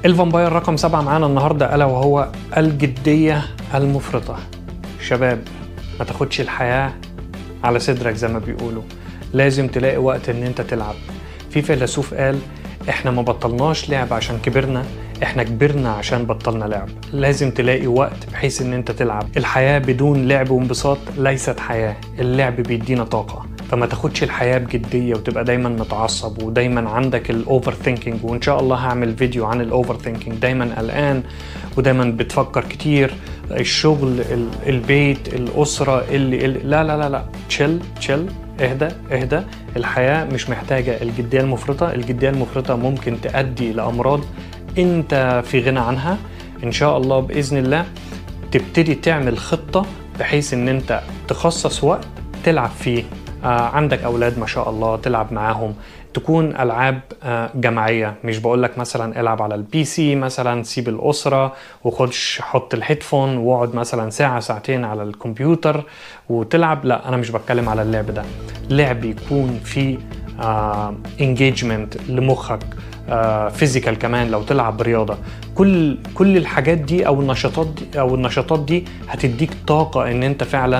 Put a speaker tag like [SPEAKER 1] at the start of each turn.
[SPEAKER 1] الفامباير رقم 7 معانا النهارده ألا وهو الجدية المفرطة. شباب، ما تاخدش الحياة على صدرك زي ما بيقولوا، لازم تلاقي وقت ان انت تلعب. في فيلسوف قال احنا ما بطلناش لعب عشان كبرنا، احنا كبرنا عشان بطلنا لعب. لازم تلاقي وقت بحيث ان انت تلعب. الحياة بدون لعب وانبساط ليست حياة، اللعب بيدينا طاقة. فما تاخدش الحياة بجدية وتبقى دايما متعصب ودايما عندك الاوفر ثينكينج. وان شاء الله هعمل فيديو عن الاوفر ثينكينج. دايما قلقان ودايما بتفكر كتير، الشغل، البيت، الأسرة، اللي لا لا لا لا، تشيل، اهدى. الحياة مش محتاجة الجدية المفرطة. الجدية المفرطة ممكن تؤدي لأمراض انت في غنى عنها. ان شاء الله بإذن الله تبتدي تعمل خطة بحيث ان انت تخصص وقت تلعب فيه. عندك أولاد ما شاء الله تلعب معاهم، تكون ألعاب جماعية. مش بقولك مثلا العب على البي سي، مثلا سيب الأسرة وخدش حط الهيدفون واقعد مثلا ساعة ساعتين على الكمبيوتر وتلعب. لا، أنا مش بتكلم على اللعب ده. لعب يكون فيه engagement لمخك، فيزيكال كمان لو تلعب رياضة. كل الحاجات دي أو النشاطات دي هتديك طاقة إن أنت فعلا